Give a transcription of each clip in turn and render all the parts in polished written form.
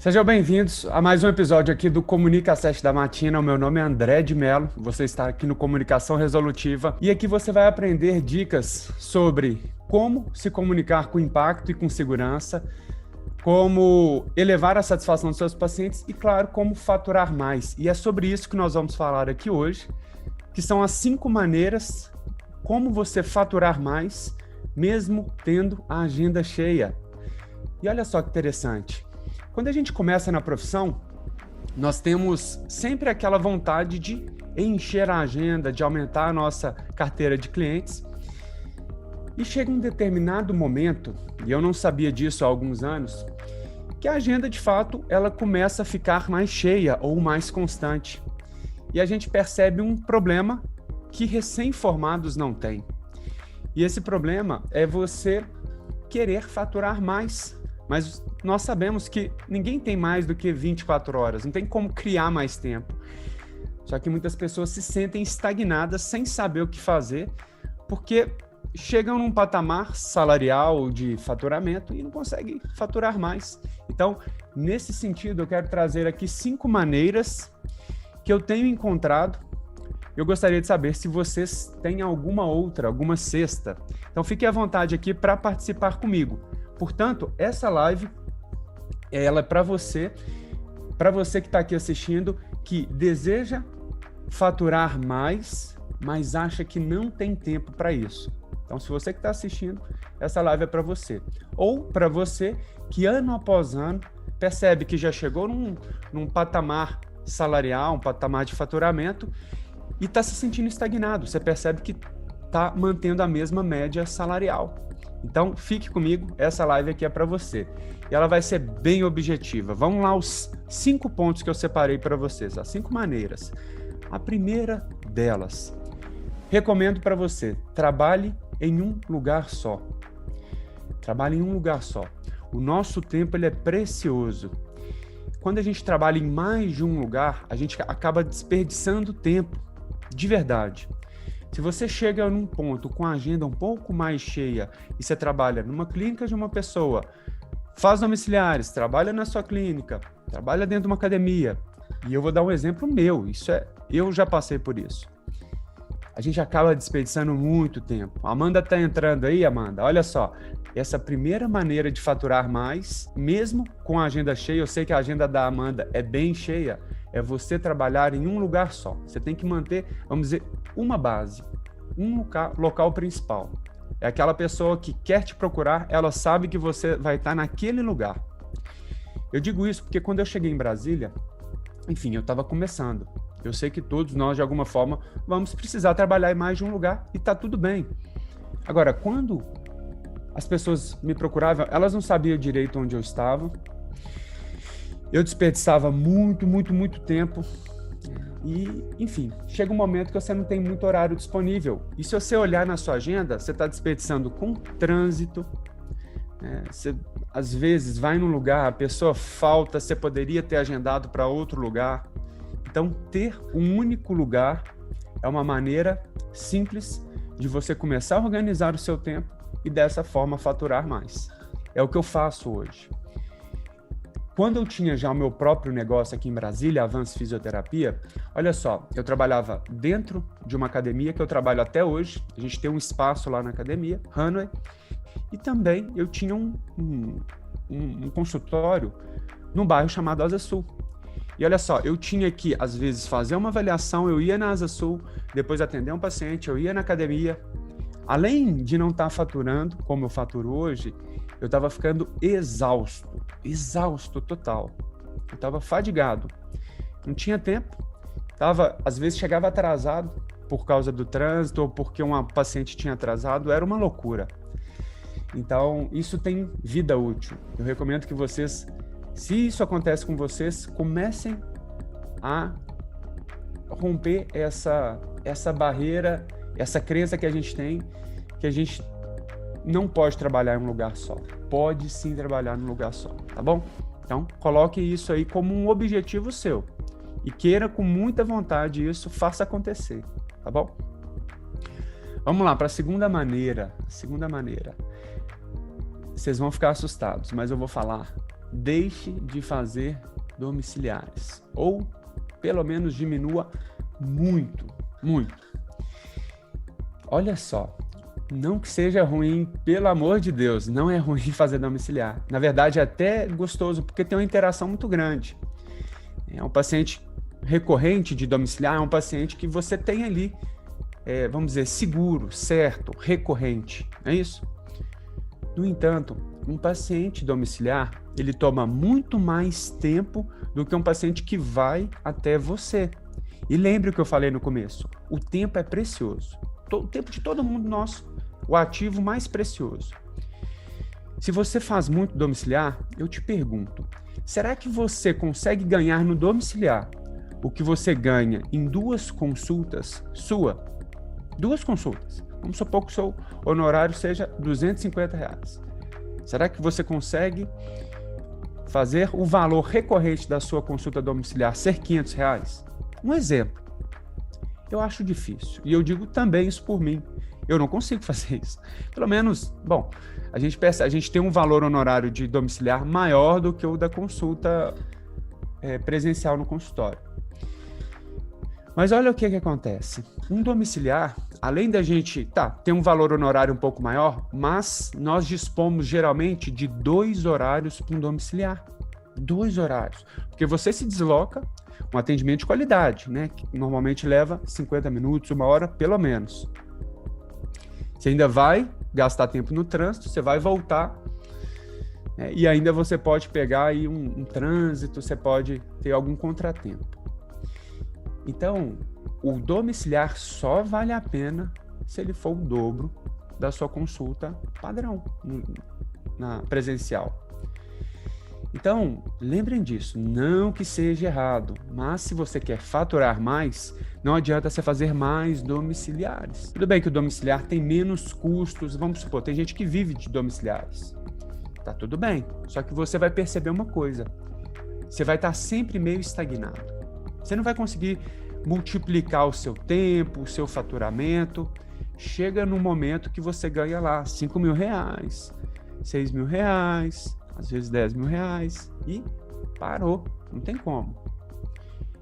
Sejam bem-vindos a mais um episódio aqui do Comunica 7 da Matina. O meu nome é André de Mello, você está aqui no Comunicação Resolutiva e aqui você vai aprender dicas sobre como se comunicar com impacto e com segurança, como elevar a satisfação dos seus pacientes e, claro, como faturar mais. E é sobre isso que nós vamos falar aqui hoje, que são as 5 maneiras como você faturar mais, mesmo tendo a agenda cheia. E olha só que interessante. Quando a gente começa na profissão, nós temos sempre aquela vontade de encher a agenda, de aumentar a nossa carteira de clientes. E chega um determinado momento, e eu não sabia disso há alguns anos, que a agenda, de fato, ela começa a ficar mais cheia ou mais constante. E a gente percebe um problema que recém-formados não têm. E esse problema é você querer faturar mais. Mas nós sabemos que ninguém tem mais do que 24 horas, não tem como criar mais tempo. Só que muitas pessoas se sentem estagnadas sem saber o que fazer, porque chegam num patamar salarial de faturamento e não conseguem faturar mais. Então, nesse sentido, eu quero trazer aqui 5 maneiras que eu tenho encontrado. Eu gostaria de saber se vocês têm alguma outra, alguma sexta. Então, fique à vontade aqui para participar comigo. Portanto, essa live, ela é para você que está aqui assistindo, que deseja faturar mais, mas acha que não tem tempo para isso. Então, se você que está assistindo, essa live é para você. Ou para você que ano após ano percebe que já chegou num patamar salarial, um patamar de faturamento e está se sentindo estagnado. Você percebe que está mantendo a mesma média salarial. Então, fique comigo, essa live aqui é para você. E ela vai ser bem objetiva. Vamos lá, os 5 pontos que eu separei para vocês, as 5 maneiras. A primeira delas, recomendo para você, trabalhe em um lugar só. Trabalhe em um lugar só. O nosso tempo ele é precioso. Quando a gente trabalha em mais de um lugar, a gente acaba desperdiçando tempo, de verdade. Se você chega num ponto com a agenda um pouco mais cheia e você trabalha numa clínica de uma pessoa, faz domiciliares, trabalha na sua clínica, trabalha dentro de uma academia, e eu vou dar um exemplo meu, eu já passei por isso. A gente acaba desperdiçando muito tempo. A Amanda está entrando aí, Amanda, olha só, essa primeira maneira de faturar mais, mesmo com a agenda cheia, eu sei que a agenda da Amanda é bem cheia, é você trabalhar em um lugar só. Você tem que manter, vamos dizer, uma base, um local principal. É aquela pessoa que quer te procurar, ela sabe que você vai estar naquele lugar. Eu digo isso porque quando eu cheguei em Brasília, enfim, eu estava começando. Eu sei que todos nós, de alguma forma, vamos precisar trabalhar em mais de um lugar e está tudo bem. Agora, quando as pessoas me procuravam, elas não sabiam direito onde eu estava. Eu desperdiçava muito tempo e, enfim, chega um momento que você não tem muito horário disponível. E se você olhar na sua agenda, você está desperdiçando com trânsito, você às vezes vai num lugar, a pessoa falta, você poderia ter agendado para outro lugar. Então, ter um único lugar é uma maneira simples de você começar a organizar o seu tempo e dessa forma faturar mais. É o que eu faço hoje. Quando eu tinha já o meu próprio negócio aqui em Brasília, Avance Fisioterapia, olha só, eu trabalhava dentro de uma academia que eu trabalho até hoje, a gente tem um espaço lá na academia, Runway, e também eu tinha um consultório num bairro chamado Asa Sul. E olha só, eu tinha que, às vezes, fazer uma avaliação, eu ia na Asa Sul, depois atender um paciente, eu ia na academia. Além de não estar faturando, como eu faturo hoje, eu estava ficando exausto total. Eu estava fadigado, não tinha tempo, às vezes chegava atrasado por causa do trânsito ou porque uma paciente tinha atrasado, era uma loucura. Então, isso tem vida útil. Eu recomendo que vocês, se isso acontece com vocês, comecem a romper essa barreira, essa crença que a gente tem, que a gente não pode trabalhar em um lugar só. Pode sim trabalhar em um lugar só, tá bom? Então, coloque isso aí como um objetivo seu. E queira com muita vontade isso, faça acontecer, tá bom? Vamos lá para a segunda maneira. Vocês vão ficar assustados, mas eu vou falar deixe de fazer domiciliares, ou pelo menos diminua muito, muito. Olha só, não que seja ruim, pelo amor de Deus, não é ruim fazer domiciliar. Na verdade, é até gostoso, porque tem uma interação muito grande. É um paciente recorrente de domiciliar, é um paciente que você tem ali, vamos dizer, seguro, certo, recorrente, é isso? No entanto, um paciente domiciliar, ele toma muito mais tempo do que um paciente que vai até você. E lembre o que eu falei no começo, o tempo é precioso. O tempo de todo mundo nosso, o ativo mais precioso. Se você faz muito domiciliar, eu te pergunto, será que você consegue ganhar no domiciliar o que você ganha em 2 consultas sua? 2 consultas. Vamos supor que o seu honorário seja R$250. Será que você consegue fazer o valor recorrente da sua consulta domiciliar ser R$500? Um exemplo. Eu acho difícil. E eu digo também isso por mim. Eu não consigo fazer isso. Pelo menos, bom, a gente tem um valor honorário de domiciliar maior do que o da consulta presencial no consultório. Mas olha o que acontece. Um domiciliar, além da gente ter um valor honorário um pouco maior, mas nós dispomos geralmente de 2 horários para um domiciliar. 2 horários. Porque você se desloca, um atendimento de qualidade, né? Que normalmente leva 50 minutos, 1 hora, pelo menos. Você ainda vai gastar tempo no trânsito, você vai voltar, e ainda você pode pegar aí um trânsito, você pode ter algum contratempo. Então, o domiciliar só vale a pena se ele for o dobro da sua consulta padrão, na presencial. Então, lembrem disso, não que seja errado, mas se você quer faturar mais, não adianta você fazer mais domiciliares. Tudo bem que o domiciliar tem menos custos, vamos supor, tem gente que vive de domiciliares. Tá tudo bem, só que você vai perceber uma coisa, você vai estar sempre meio estagnado. Você não vai conseguir multiplicar o seu tempo, o seu faturamento. Chega no momento que você ganha lá R$5.000, R$6.000, às vezes R$10.000 e parou, não tem como.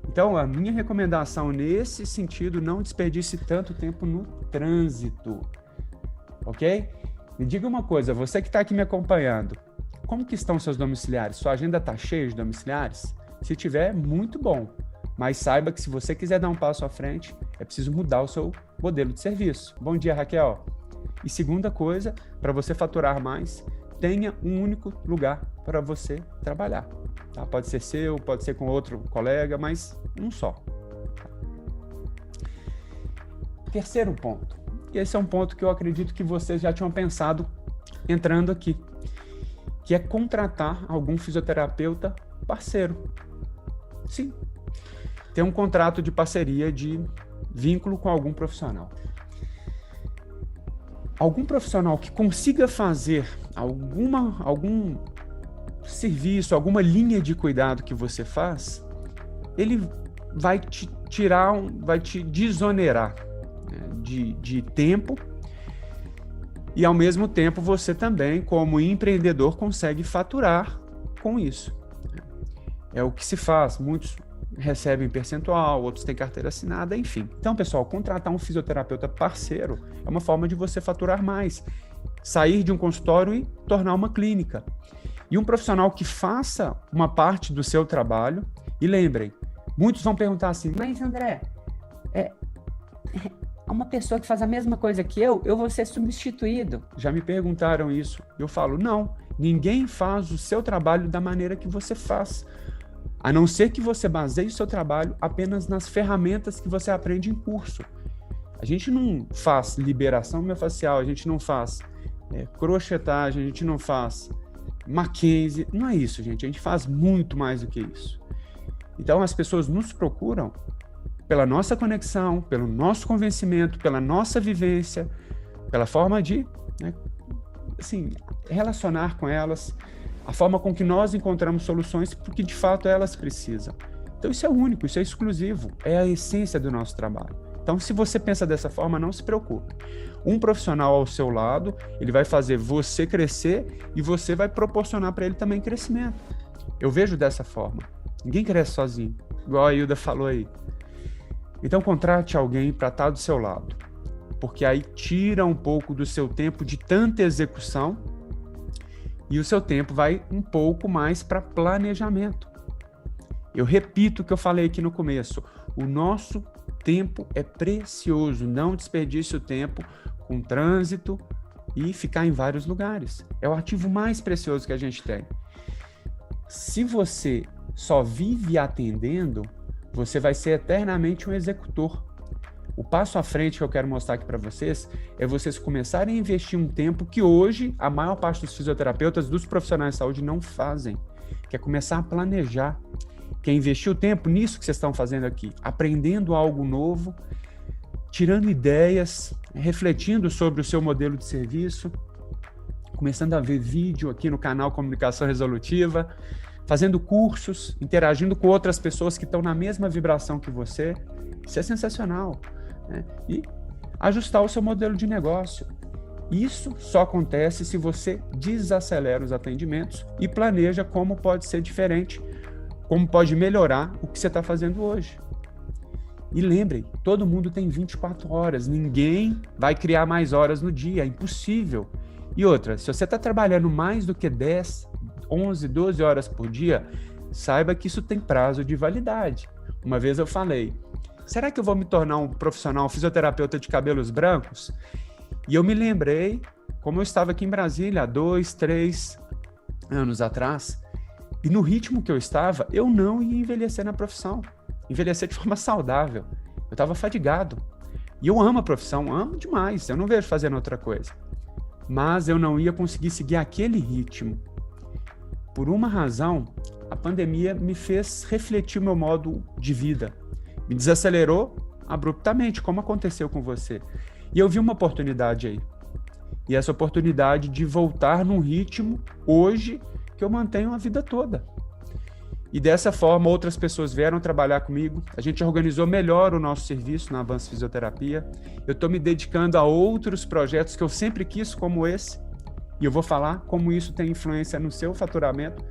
Então, a minha recomendação nesse sentido, não desperdice tanto tempo no trânsito, ok? Me diga uma coisa, você que está aqui me acompanhando, como que estão seus domiciliares? Sua agenda está cheia de domiciliares? Se tiver, muito bom. Mas saiba que se você quiser dar um passo à frente, é preciso mudar o seu modelo de serviço. Bom dia, Raquel. E segunda coisa, para você faturar mais, tenha um único lugar para você trabalhar. Tá? Pode ser seu, pode ser com outro colega, mas um só. Terceiro ponto. E esse é um ponto que eu acredito que vocês já tinham pensado entrando aqui, que é contratar algum fisioterapeuta parceiro. Sim. Ter um contrato de parceria, de vínculo com algum profissional. Algum profissional que consiga fazer algum serviço, alguma linha de cuidado que você faz, ele vai te vai te desonerar, né, de tempo, e ao mesmo tempo você também, como empreendedor, consegue faturar com isso. É o que se faz, muitos recebem percentual, outros têm carteira assinada, enfim. Então, pessoal, contratar um fisioterapeuta parceiro é uma forma de você faturar mais, sair de um consultório e tornar uma clínica. E um profissional que faça uma parte do seu trabalho, e lembrem, muitos vão perguntar assim, mas André, uma pessoa que faz a mesma coisa que eu vou ser substituído. Já me perguntaram isso. Eu falo, não, ninguém faz o seu trabalho da maneira que você faz. A não ser que você baseie o seu trabalho apenas nas ferramentas que você aprende em curso. A gente não faz liberação miofascial, a gente não faz crochetagem, a gente não faz Mackenzie, não é isso, gente. A gente faz muito mais do que isso. Então, as pessoas nos procuram pela nossa conexão, pelo nosso convencimento, pela nossa vivência, pela forma de relacionar com elas, a forma com que nós encontramos soluções porque de fato elas precisam. Então isso é único, isso é exclusivo, é a essência do nosso trabalho. Então se você pensa dessa forma, não se preocupe. Um profissional ao seu lado, ele vai fazer você crescer e você vai proporcionar para ele também crescimento. Eu vejo dessa forma. Ninguém cresce sozinho, igual a Hilda falou aí. Então contrate alguém para estar do seu lado, porque aí tira um pouco do seu tempo de tanta execução e o seu tempo vai um pouco mais para planejamento. Eu repito o que eu falei aqui no começo, o nosso tempo é precioso, não desperdice o tempo com trânsito e ficar em vários lugares. É o ativo mais precioso que a gente tem. Se você só vive atendendo, você vai ser eternamente um executor. O passo à frente que eu quero mostrar aqui para vocês é vocês começarem a investir um tempo que hoje a maior parte dos fisioterapeutas, dos profissionais de saúde não fazem, que é começar a planejar, que é investir o tempo nisso que vocês estão fazendo aqui, aprendendo algo novo, tirando ideias, refletindo sobre o seu modelo de serviço, começando a ver vídeo aqui no canal Comunicação Resolutiva, fazendo cursos, interagindo com outras pessoas que estão na mesma vibração que você. Isso é sensacional, né? E ajustar o seu modelo de negócio. Isso só acontece se você desacelera os atendimentos e planeja como pode ser diferente, como pode melhorar o que você está fazendo hoje. E lembrem, todo mundo tem 24 horas, ninguém vai criar mais horas no dia, é impossível. E outra, se você está trabalhando mais do que 10, 11, 12 horas por dia, saiba que isso tem prazo de validade. Uma vez eu falei, será que eu vou me tornar um profissional, um fisioterapeuta de cabelos brancos? E eu me lembrei, como eu estava aqui em Brasília há 2, 3 anos atrás, e no ritmo que eu estava, eu não ia envelhecer na profissão, envelhecer de forma saudável. Eu estava fadigado. E eu amo a profissão, amo demais, eu não vejo fazendo outra coisa. Mas eu não ia conseguir seguir aquele ritmo. Por uma razão, a pandemia me fez refletir o meu modo de vida. Me desacelerou abruptamente, como aconteceu com você. E eu vi uma oportunidade aí. E essa oportunidade de voltar num ritmo, hoje, que eu mantenho a vida toda. E dessa forma, outras pessoas vieram trabalhar comigo. A gente organizou melhor o nosso serviço na Avanço Fisioterapia. Eu estou me dedicando a outros projetos que eu sempre quis, como esse. E eu vou falar como isso tem influência no seu faturamento,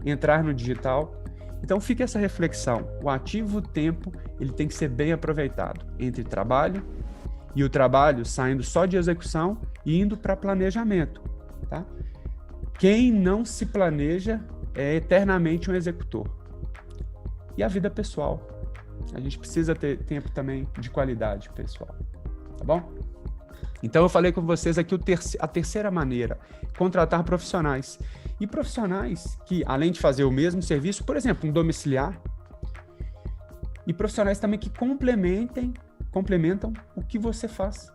entrar no digital. Então fica essa reflexão. O ativo tempo, ele tem que ser bem aproveitado entre trabalho e o trabalho saindo só de execução e indo para planejamento, tá? Quem não se planeja é eternamente um executor. E a vida pessoal. A gente precisa ter tempo também de qualidade pessoal, tá bom? Então eu falei com vocês aqui a terceira maneira, contratar profissionais. E profissionais que, além de fazer o mesmo serviço, por exemplo, um domiciliar, e profissionais também que complementam o que você faz.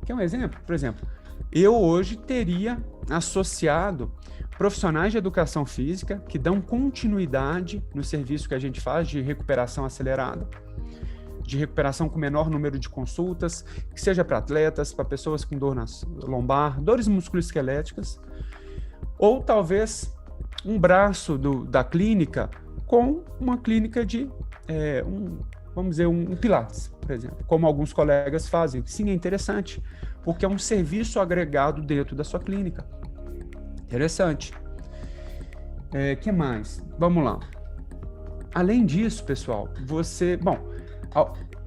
Quer um exemplo? Por exemplo, eu hoje teria associado profissionais de educação física que dão continuidade no serviço que a gente faz de recuperação acelerada, de recuperação com menor número de consultas, que seja para atletas, para pessoas com dor na lombar, dores musculoesqueléticas, ou talvez um braço da clínica com uma clínica de, vamos dizer, um Pilates, por exemplo, como alguns colegas fazem. Sim, é interessante, porque é um serviço agregado dentro da sua clínica. Interessante. Que mais? Vamos lá. Além disso, pessoal,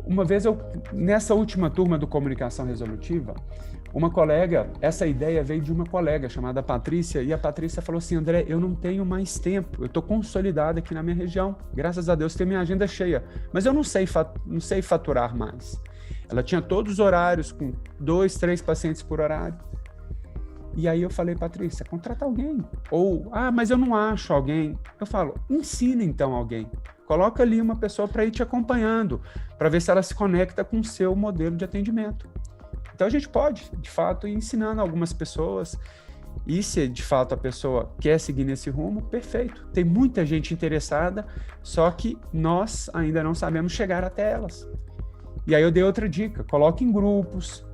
uma vez nessa última turma do Comunicação Resolutiva, uma colega, essa ideia veio de uma colega chamada Patrícia, e a Patrícia falou assim, André, eu não tenho mais tempo, eu estou consolidada aqui na minha região, graças a Deus tenho minha agenda cheia, mas eu não sei faturar mais. Ela tinha todos os horários, com 2, 3 pacientes por horário. E aí eu falei, Patrícia, contrata alguém. Ou, mas eu não acho alguém. Eu falo, ensina então alguém. Coloca ali uma pessoa para ir te acompanhando, para ver se ela se conecta com o seu modelo de atendimento. Então a gente pode, de fato, ir ensinando algumas pessoas. E se de fato a pessoa quer seguir nesse rumo, perfeito. Tem muita gente interessada, só que nós ainda não sabemos chegar até elas. E aí eu dei outra dica, coloque em grupos,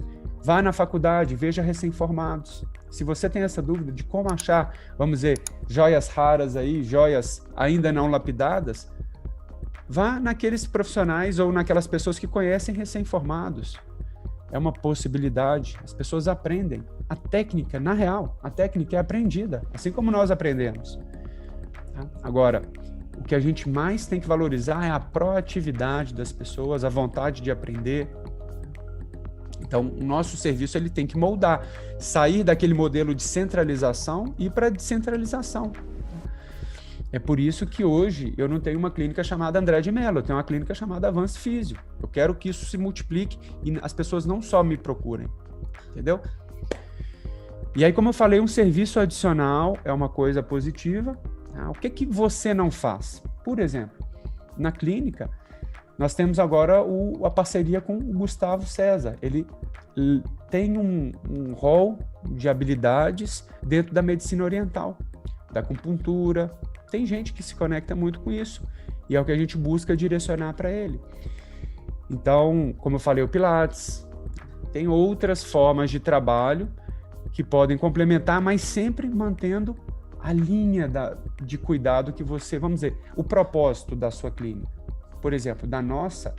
vá na faculdade, veja recém-formados. Se você tem essa dúvida de como achar, vamos dizer, joias raras aí, joias ainda não lapidadas, vá naqueles profissionais ou naquelas pessoas que conhecem recém-formados. É uma possibilidade, as pessoas aprendem. A técnica, na real, a técnica é aprendida, assim como nós aprendemos. tá? Agora, o que a gente mais tem que valorizar é a proatividade das pessoas, a vontade de aprender. Então, o nosso serviço ele tem que moldar, sair daquele modelo de centralização e ir para descentralização. É por isso que hoje eu não tenho uma clínica chamada André de Mello, eu tenho uma clínica chamada Avance Físio. Eu quero que isso se multiplique e as pessoas não só me procurem, entendeu? E aí, como eu falei, um serviço adicional é uma coisa positiva. O que você não faz? Por exemplo, na clínica, nós temos agora a parceria com o Gustavo César. Ele tem um rol de habilidades dentro da medicina oriental, da acupuntura. Tem gente que se conecta muito com isso e é o que a gente busca direcionar para ele. Então, como eu falei, o Pilates, tem outras formas de trabalho que podem complementar, mas sempre mantendo a linha de cuidado que você, vamos dizer, o propósito da sua clínica. Por exemplo, da nossa,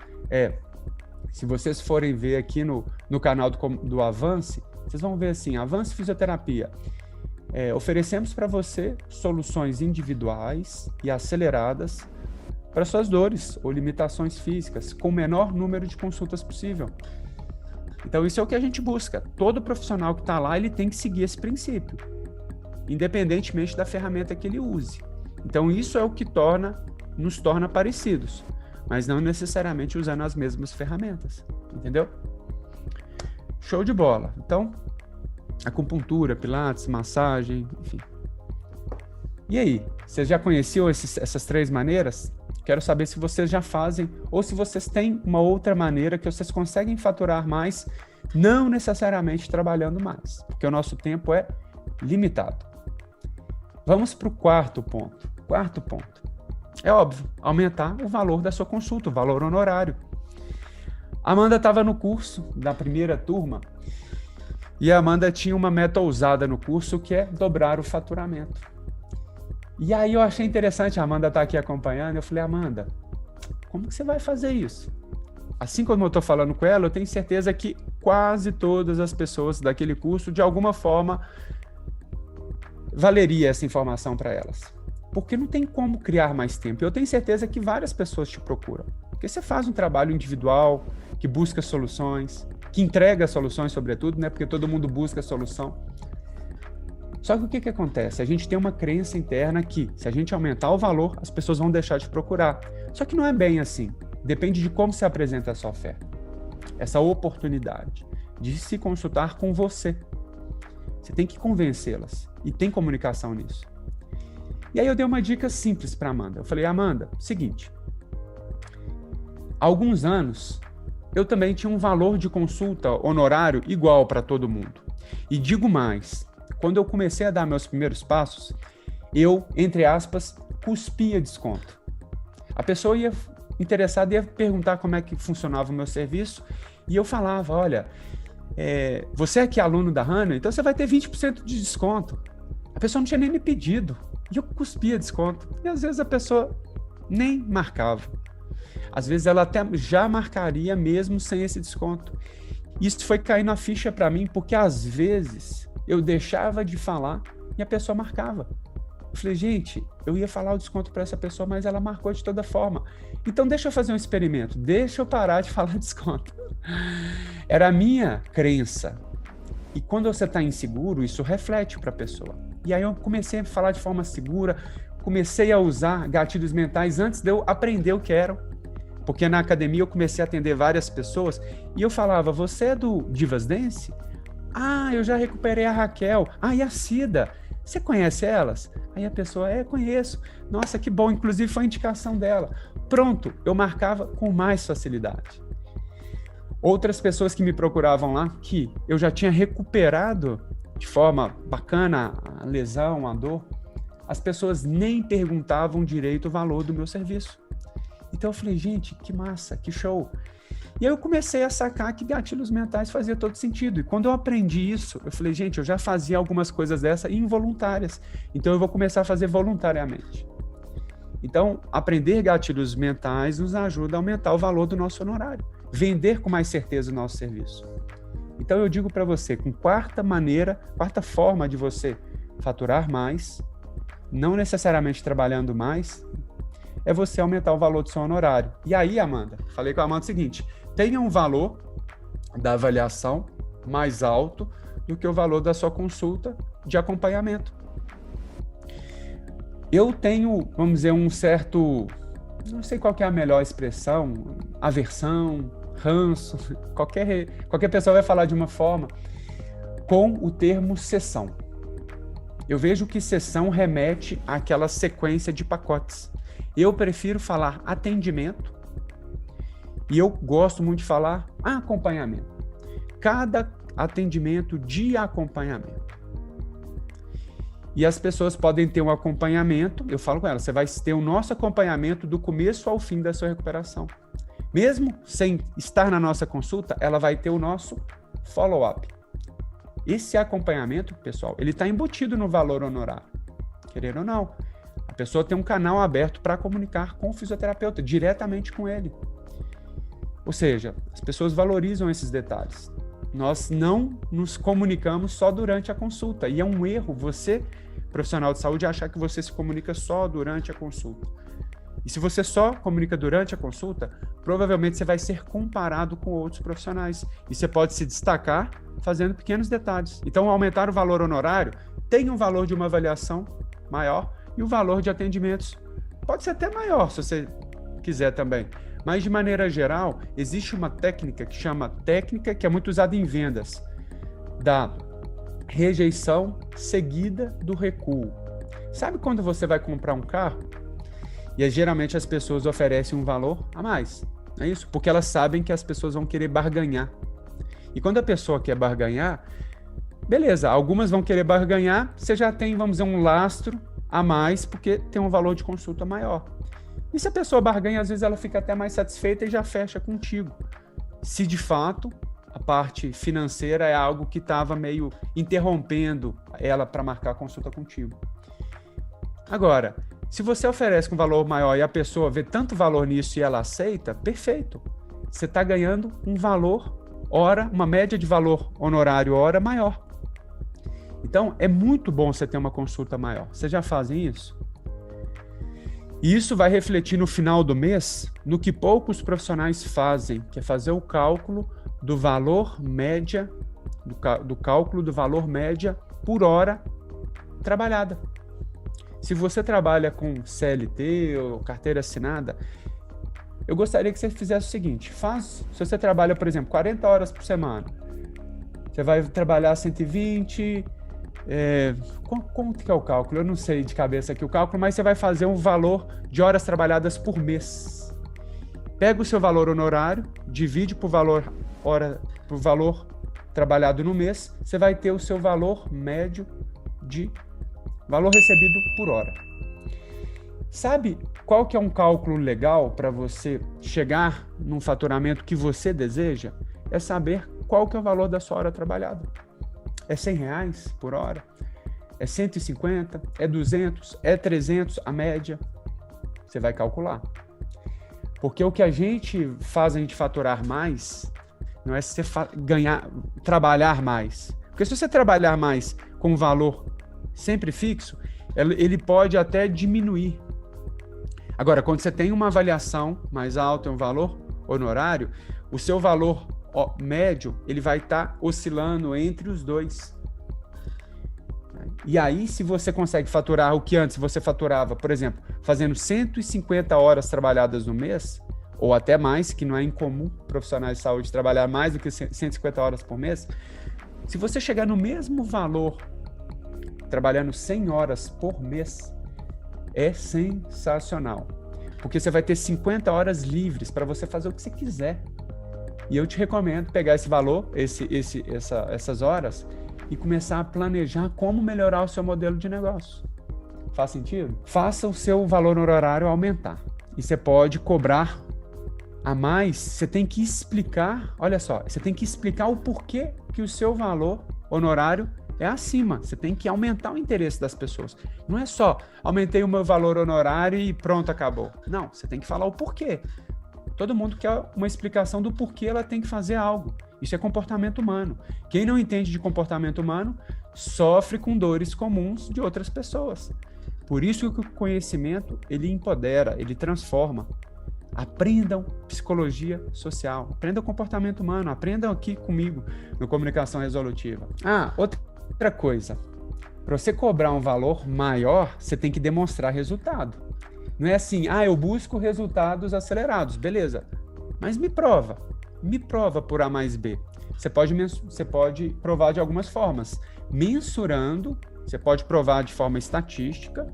se vocês forem ver aqui no canal do Avance, vocês vão ver assim, Avance Fisioterapia. Oferecemos para você soluções individuais e aceleradas para suas dores ou limitações físicas, com o menor número de consultas possível. Então, isso é o que a gente busca. Todo profissional que está lá, ele tem que seguir esse princípio, independentemente da ferramenta que ele use. Então, isso é o que nos torna parecidos, mas não necessariamente usando as mesmas ferramentas, entendeu? Show de bola. Então, acupuntura, pilates, massagem, enfim. E aí, vocês já conheciam essas 3 maneiras? Quero saber se vocês já fazem ou se vocês têm uma outra maneira que vocês conseguem faturar mais, não necessariamente trabalhando mais, porque o nosso tempo é limitado. Vamos para o quarto ponto. Quarto ponto. É óbvio, aumentar o valor da sua consulta, o valor honorário. A Amanda estava no curso da primeira turma e a Amanda tinha uma meta ousada no curso que é dobrar o faturamento. E aí eu achei interessante, a Amanda está aqui acompanhando, eu falei, Amanda, como que você vai fazer isso? Assim como eu estou falando com ela, eu tenho certeza que quase todas as pessoas daquele curso, de alguma forma, valeria essa informação para elas. Porque não tem como criar mais tempo. Eu tenho certeza que várias pessoas te procuram. Porque você faz um trabalho individual, que busca soluções, que entrega soluções, sobretudo, né? Porque todo mundo busca solução. Só que o que acontece? A gente tem uma crença interna que, se a gente aumentar o valor, as pessoas vão deixar de procurar. Só que não é bem assim. Depende de como se apresenta a sua oferta. Essa oportunidade de se consultar com você. Você tem que convencê-las. E tem comunicação nisso. E aí eu dei uma dica simples para Amanda. Eu falei, Amanda, seguinte. Há alguns anos, eu também tinha um valor de consulta honorário igual para todo mundo. E digo mais, quando eu comecei a dar meus primeiros passos, eu, entre aspas, cuspia desconto. A pessoa interessada ia perguntar como é que funcionava o meu serviço e eu falava, olha, você é aqui aluno da Hana, então você vai ter 20% de desconto. A pessoa não tinha nem me pedido e eu cuspia desconto. E às vezes a pessoa nem marcava. Às vezes ela até já marcaria mesmo sem esse desconto. Isso foi caindo a ficha para mim porque às vezes eu deixava de falar e a pessoa marcava. Eu falei, gente, eu ia falar o desconto para essa pessoa, mas ela marcou de toda forma. Então deixa eu fazer um experimento, deixa eu parar de falar desconto. Era a minha crença. E quando você está inseguro, isso reflete para a pessoa. E aí eu comecei a falar de forma segura, comecei a usar gatilhos mentais antes de eu aprender o que eram. Porque na academia eu comecei a atender várias pessoas e eu falava, você é do Divas Dance? Ah, eu já recuperei a Raquel. Ah, e a Cida? Você conhece elas? Aí a pessoa, conheço. Nossa, que bom, inclusive foi a indicação dela. Pronto, eu marcava com mais facilidade. Outras pessoas que me procuravam lá, que eu já tinha recuperado de forma bacana a lesão, a dor, as pessoas nem perguntavam direito o valor do meu serviço. Então eu falei, gente, que massa, que show. E aí eu comecei a sacar que gatilhos mentais fazia todo sentido. E quando eu aprendi isso, eu falei, gente, eu já fazia algumas coisas dessas involuntárias. Então eu vou começar a fazer voluntariamente. Então, aprender gatilhos mentais nos ajuda a aumentar o valor do nosso honorário. Vender com mais certeza o nosso serviço. Então eu digo para você, com quarta forma de você faturar mais, não necessariamente trabalhando mais, é você aumentar o valor do seu honorário. E aí, Amanda, falei com a Amanda o seguinte, tenha um valor da avaliação mais alto do que o valor da sua consulta de acompanhamento. Eu tenho, vamos dizer, um certo, não sei qual que é a melhor expressão, aversão, ranço, qualquer pessoa vai falar de uma forma, com o termo sessão. Eu vejo que sessão remete àquela sequência de pacotes. Eu prefiro falar atendimento e eu gosto muito de falar acompanhamento. Cada atendimento de acompanhamento. E as pessoas podem ter um acompanhamento, eu falo com elas, você vai ter o nosso acompanhamento do começo ao fim da sua recuperação. Mesmo sem estar na nossa consulta, ela vai ter o nosso follow-up. Esse acompanhamento, pessoal, ele está embutido no valor honorário. Querendo ou não, a pessoa tem um canal aberto para comunicar com o fisioterapeuta, diretamente com ele. Ou seja, as pessoas valorizam esses detalhes. Nós não nos comunicamos só durante a consulta. E é um erro você, profissional de saúde, achar que você se comunica só durante a consulta. E se você só comunica durante a consulta, provavelmente você vai ser comparado com outros profissionais. E você pode se destacar fazendo pequenos detalhes. Então, aumentar o valor honorário tem um valor de uma avaliação maior e o valor de atendimentos pode ser até maior, se você quiser também. Mas, de maneira geral, existe uma técnica que é muito usada em vendas, da rejeição seguida do recuo. Sabe quando você vai comprar um carro e geralmente as pessoas oferecem um valor a mais? É isso? Porque elas sabem que as pessoas vão querer barganhar. E quando a pessoa quer barganhar, beleza, algumas vão querer barganhar, você já tem, vamos dizer, um lastro a mais, porque tem um valor de consulta maior. E se a pessoa barganha, às vezes ela fica até mais satisfeita e já fecha contigo. Se de fato a parte financeira é algo que estava meio interrompendo ela para marcar a consulta contigo. Agora, se você oferece com valor maior e a pessoa vê tanto valor nisso e ela aceita, perfeito. Você está ganhando um valor hora, uma média de valor honorário hora maior. Então, é muito bom você ter uma consulta maior. Vocês já fazem isso? E isso vai refletir no final do mês no que poucos profissionais fazem, que é fazer o cálculo do valor média, do cálculo do valor média por hora trabalhada. Se você trabalha com CLT ou carteira assinada, eu gostaria que você fizesse o seguinte, se você trabalha, por exemplo, 40 horas por semana, você vai trabalhar 120, como que é o cálculo? Eu não sei de cabeça aqui o cálculo, mas você vai fazer um valor de horas trabalhadas por mês. Pega o seu valor honorário, divide por valor trabalhado no mês, você vai ter o seu valor médio de valor recebido por hora. Sabe qual que é um cálculo legal para você chegar num faturamento que você deseja? É saber qual que é o valor da sua hora trabalhada. É R$100 por hora? É 150? É 200? É 300 a média? Você vai calcular. Porque o que a gente faz a gente faturar mais não é você trabalhar mais. Porque se você trabalhar mais com um valor sempre fixo, ele pode até diminuir. Agora, quando você tem uma avaliação mais alta, um valor honorário, o seu valor médio, ele vai estar oscilando entre os dois. E aí, se você consegue faturar o que antes você faturava, por exemplo, fazendo 150 horas trabalhadas no mês, ou até mais, que não é incomum profissionais de saúde trabalhar mais do que 150 horas por mês, se você chegar no mesmo valor trabalhando 100 horas por mês, é sensacional. Porque você vai ter 50 horas livres para você fazer o que você quiser. E eu te recomendo pegar esse valor, essas horas, e começar a planejar como melhorar o seu modelo de negócio. Faz sentido? Faça o seu valor honorário aumentar. E você pode cobrar a mais, você tem que explicar, olha só, você tem que explicar o porquê que o seu valor honorário é acima. Você tem que aumentar o interesse das pessoas. Não é só aumentei o meu valor honorário e pronto, acabou. Não, você tem que falar o porquê. Todo mundo quer uma explicação do porquê ela tem que fazer algo. Isso é comportamento humano. Quem não entende de comportamento humano sofre com dores comuns de outras pessoas. Por isso que o conhecimento, ele empodera, ele transforma. Aprendam psicologia social, aprendam comportamento humano, aprendam aqui comigo no Comunicação Resolutiva. Outra coisa, para você cobrar um valor maior, você tem que demonstrar resultado. Não é assim, eu busco resultados acelerados, beleza, mas me prova por A mais B. Você pode provar de algumas formas, mensurando, você pode provar de forma estatística.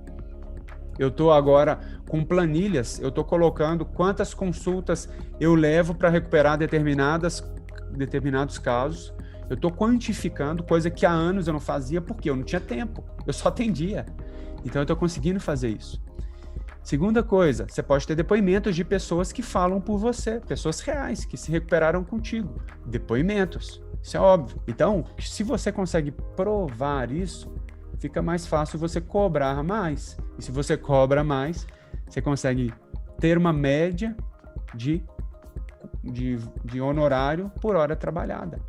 Eu estou agora com planilhas, eu estou colocando quantas consultas eu levo para recuperar determinados casos. Eu estou quantificando, coisa que há anos eu não fazia, porque eu não tinha tempo, eu só atendia. Então eu estou conseguindo fazer isso. Segunda coisa, você pode ter depoimentos de pessoas que falam por você, pessoas reais, que se recuperaram contigo. Depoimentos, isso é óbvio. Então, se você consegue provar isso, fica mais fácil você cobrar mais. E se você cobra mais, você consegue ter uma média de honorário por hora trabalhada.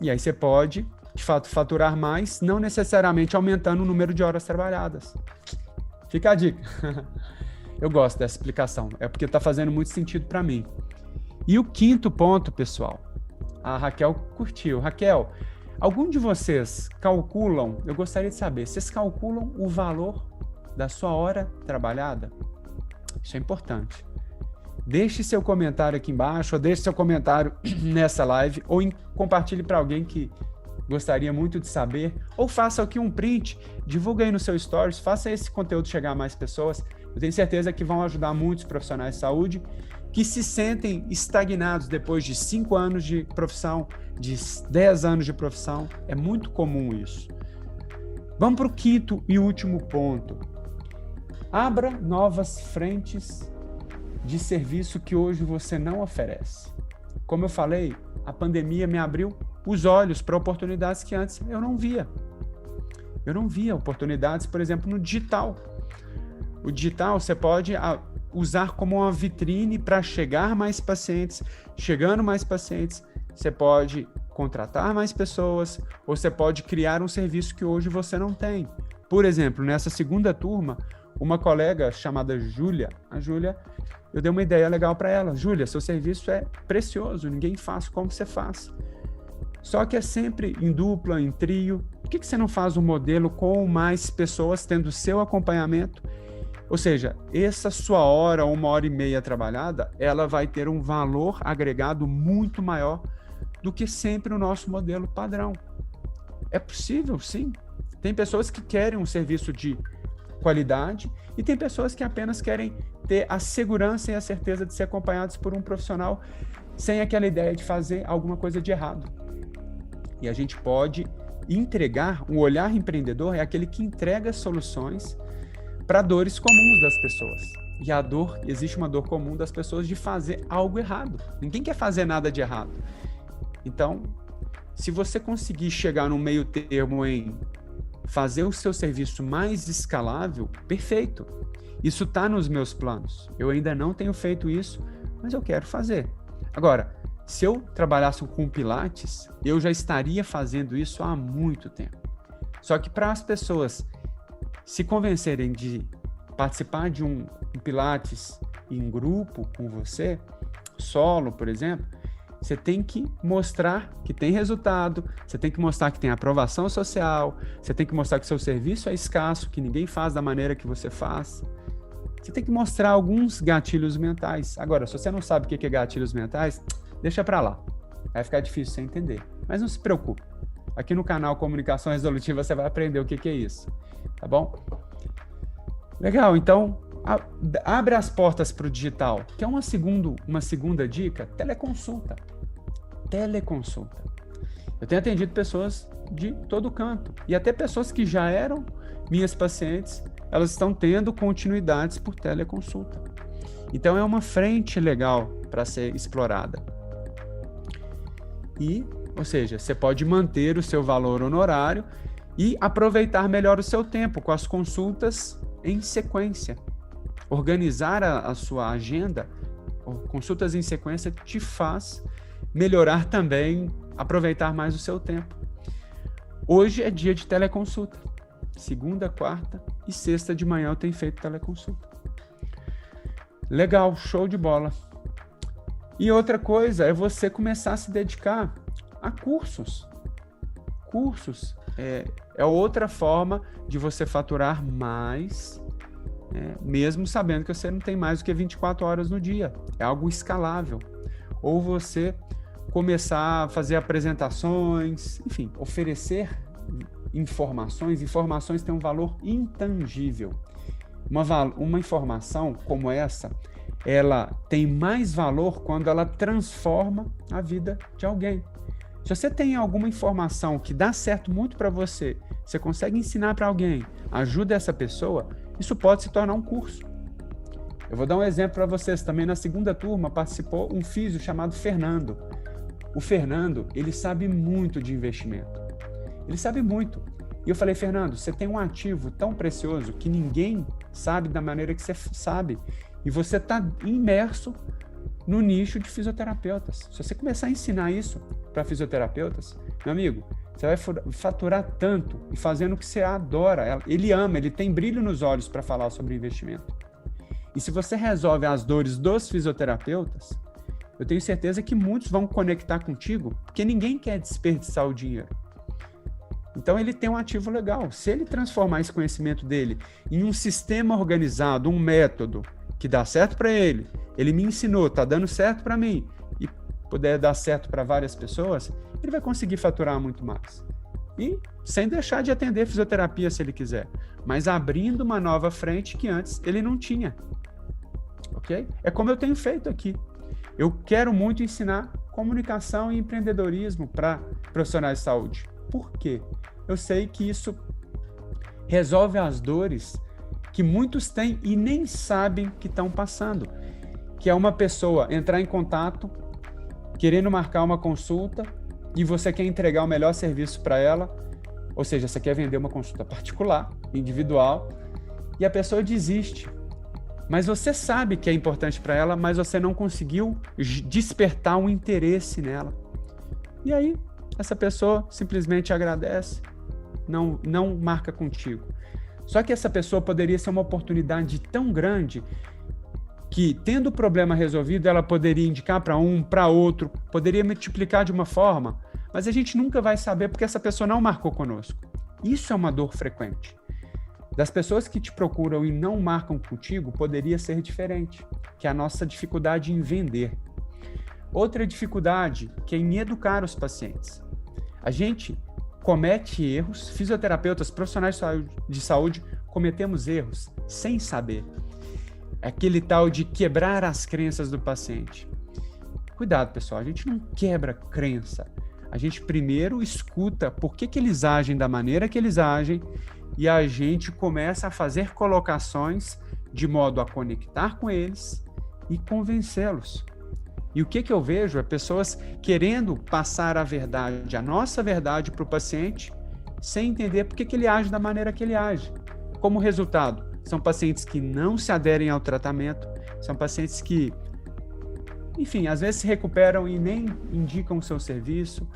E aí você pode, de fato, faturar mais, não necessariamente aumentando o número de horas trabalhadas. Fica a dica. Eu gosto dessa explicação, é porque está fazendo muito sentido para mim. E o quinto ponto, pessoal, a Raquel curtiu. Raquel, algum de vocês calculam, eu gostaria de saber, vocês calculam o valor da sua hora trabalhada? Isso é importante. Deixe seu comentário aqui embaixo, ou deixe seu comentário nessa live, ou compartilhe para alguém que gostaria muito de saber, ou faça aqui um print, divulga aí no seu stories, faça esse conteúdo chegar a mais pessoas. Eu tenho certeza que vão ajudar muitos profissionais de saúde que se sentem estagnados depois de 5 anos de profissão, de 10 anos de profissão. É muito comum isso. Vamos para o quinto e último ponto. Abra novas frentes de serviço que hoje você não oferece. Como eu falei, a pandemia me abriu os olhos para oportunidades que antes eu não via. Eu não via oportunidades, por exemplo, no digital. O digital você pode usar como uma vitrine para chegar mais pacientes. Chegando mais pacientes, você pode contratar mais pessoas, ou você pode criar um serviço que hoje você não tem. Por exemplo, nessa segunda turma, uma colega chamada Júlia, a Júlia, eu dei uma ideia legal para ela. Júlia, seu serviço é precioso, ninguém faz como você faz. Só que é sempre em dupla, em trio. Por que você não faz um modelo com mais pessoas tendo seu acompanhamento? Ou seja, essa sua hora ou 1h30 trabalhada, ela vai ter um valor agregado muito maior do que sempre o nosso modelo padrão. É possível, sim. Tem pessoas que querem um serviço de qualidade e tem pessoas que apenas querem ter a segurança e a certeza de ser acompanhados por um profissional sem aquela ideia de fazer alguma coisa de errado. E a gente pode entregar, um olhar empreendedor é aquele que entrega soluções para dores comuns das pessoas. E existe uma dor comum das pessoas de fazer algo errado. Ninguém quer fazer nada de errado. Então, se você conseguir chegar no meio termo em fazer o seu serviço mais escalável, perfeito. Isso está nos meus planos. Eu ainda não tenho feito isso, mas eu quero fazer. Agora, se eu trabalhasse com Pilates, eu já estaria fazendo isso há muito tempo. Só que para as pessoas se convencerem de participar de um Pilates em grupo com você, solo, por exemplo, você tem que mostrar que tem resultado, você tem que mostrar que tem aprovação social, você tem que mostrar que seu serviço é escasso, que ninguém faz da maneira que você faz. Você tem que mostrar alguns gatilhos mentais. Agora, se você não sabe o que é gatilhos mentais, deixa pra lá. Vai ficar difícil você entender. Mas não se preocupe. Aqui no canal Comunicação Resolutiva você vai aprender o que é isso. Tá bom? Legal, então abre as portas para o digital. Que é uma segunda dica, teleconsulta. Teleconsulta. Eu tenho atendido pessoas de todo canto. E até pessoas que já eram minhas pacientes, elas estão tendo continuidades por teleconsulta. Então é uma frente legal para ser explorada. Ou seja, você pode manter o seu valor honorário e aproveitar melhor o seu tempo com as consultas em sequência. Organizar a sua agenda, consultas em sequência, te faz melhorar também, aproveitar mais o seu tempo. Hoje é dia de teleconsulta. segunda, quarta e sexta de manhã eu tenho feito teleconsulta. Legal, show de bola. E outra coisa é você começar a se dedicar a cursos. Cursos é outra forma de você faturar mais, mesmo sabendo que você não tem mais do que 24 horas no dia. É algo escalável. Ou você começar a fazer apresentações, enfim, oferecer informações. Informações têm um valor intangível. Uma informação como essa, ela tem mais valor quando ela transforma a vida de alguém. Se você tem alguma informação que dá certo muito para você, você consegue ensinar para alguém, ajuda essa pessoa, isso pode se tornar um curso. Eu vou dar um exemplo para vocês. Também na segunda turma participou um físio chamado Fernando. O Fernando, ele sabe muito de investimento. Ele sabe muito. E eu falei, Fernando, você tem um ativo tão precioso que ninguém sabe da maneira que você sabe. E você está imerso no nicho de fisioterapeutas. Se você começar a ensinar isso para fisioterapeutas, meu amigo, você vai faturar tanto e fazendo o que você adora. Ele ama, ele tem brilho nos olhos para falar sobre investimento. E se você resolve as dores dos fisioterapeutas, eu tenho certeza que muitos vão conectar contigo, porque ninguém quer desperdiçar o dinheiro. Então ele tem um ativo legal. Se ele transformar esse conhecimento dele em um sistema organizado, um método que dá certo para ele, ele me ensinou, tá dando certo para mim e puder dar certo para várias pessoas, ele vai conseguir faturar muito mais. E sem deixar de atender fisioterapia se ele quiser, mas abrindo uma nova frente que antes ele não tinha. Ok? É como eu tenho feito aqui. Eu quero muito ensinar comunicação e empreendedorismo para profissionais de saúde. Por quê? Eu sei que isso resolve as dores que muitos têm e nem sabem que estão passando. Que é uma pessoa entrar em contato, querendo marcar uma consulta, e você quer entregar o melhor serviço para ela, ou seja, você quer vender uma consulta particular, individual, e a pessoa desiste. Mas você sabe que é importante para ela, mas você não conseguiu despertar um interesse nela. E aí, essa pessoa simplesmente agradece, não marca contigo. Só que essa pessoa poderia ser uma oportunidade tão grande que, tendo o problema resolvido, ela poderia indicar para um, para outro, poderia multiplicar de uma forma, mas a gente nunca vai saber porque essa pessoa não marcou conosco. Isso é uma dor frequente. Das pessoas que te procuram e não marcam contigo, poderia ser diferente, que é a nossa dificuldade em vender. Outra dificuldade, que é em educar os pacientes. A gente comete erros, fisioterapeutas, profissionais de saúde, cometemos erros sem saber. Aquele tal de quebrar as crenças do paciente. Cuidado, pessoal, a gente não quebra crença. A gente primeiro escuta por que eles agem da maneira que eles agem e a gente começa a fazer colocações de modo a conectar com eles e convencê-los. E o que eu vejo é pessoas querendo passar a verdade, a nossa verdade para o paciente, sem entender por que ele age da maneira que ele age. Como resultado, são pacientes que não se aderem ao tratamento, são pacientes que, enfim, às vezes se recuperam e nem indicam o seu serviço,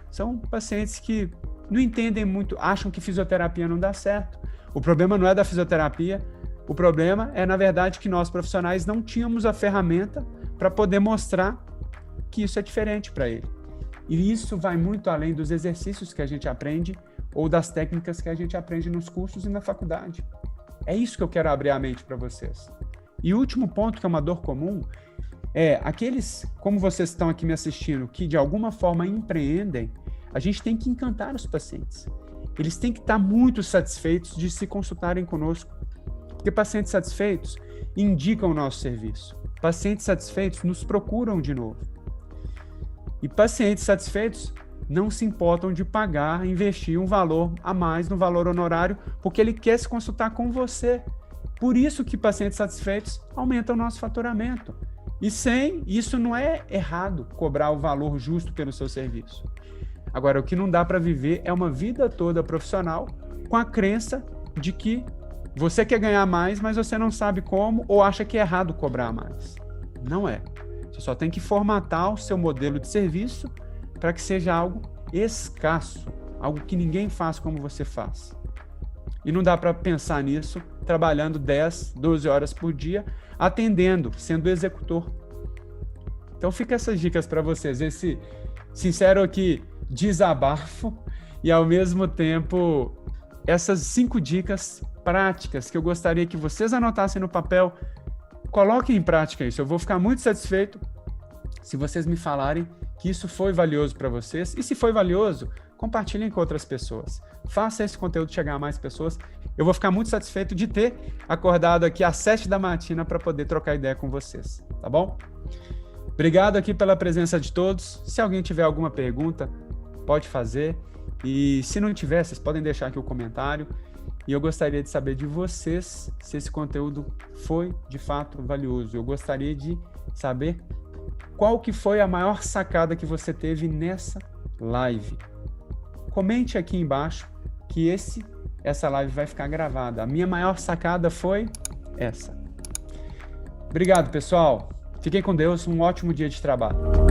são pacientes que não entendem muito, acham que fisioterapia não dá certo. O problema não é da fisioterapia, o problema é, na verdade, que nós profissionais não tínhamos a ferramenta para poder mostrar que isso é diferente para ele. E isso vai muito além dos exercícios que a gente aprende ou das técnicas que a gente aprende nos cursos e na faculdade. É isso que eu quero abrir a mente para vocês. E o último ponto, que é uma dor comum, é aqueles, como vocês estão aqui me assistindo, que de alguma forma empreendem, a gente tem que encantar os pacientes. Eles têm que estar muito satisfeitos de se consultarem conosco. Porque pacientes satisfeitos indicam o nosso serviço. Pacientes satisfeitos nos procuram de novo. E pacientes satisfeitos não se importam de pagar, investir um valor a mais no valor honorário, porque ele quer se consultar com você. Por isso que pacientes satisfeitos aumentam o nosso faturamento. E isso não é errado, cobrar o valor justo pelo seu serviço. Agora, o que não dá para viver é uma vida toda profissional com a crença de que você quer ganhar mais, mas você não sabe como ou acha que é errado cobrar mais. Não é. Você só tem que formatar o seu modelo de serviço para que seja algo escasso, algo que ninguém faz como você faz. E não dá para pensar nisso trabalhando 10, 12 horas por dia, atendendo, sendo executor. Então fica essas dicas para vocês, esse sincero aqui desabafo e ao mesmo tempo essas 5 dicas práticas que eu gostaria que vocês anotassem no papel. Coloquem em prática isso, eu vou ficar muito satisfeito se vocês me falarem que isso foi valioso para vocês. E se foi valioso, compartilhem com outras pessoas. Faça esse conteúdo chegar a mais pessoas. Eu vou ficar muito satisfeito de ter acordado aqui às 7 da matina para poder trocar ideia com vocês, tá bom? Obrigado aqui pela presença de todos. Se alguém tiver alguma pergunta, pode fazer. E se não tiver, vocês podem deixar aqui o comentário. E eu gostaria de saber de vocês se esse conteúdo foi de fato valioso. Eu gostaria de saber qual que foi a maior sacada que você teve nessa live. Comente aqui embaixo que essa live vai ficar gravada. A minha maior sacada foi essa. Obrigado, pessoal. Fiquem com Deus. Um ótimo dia de trabalho.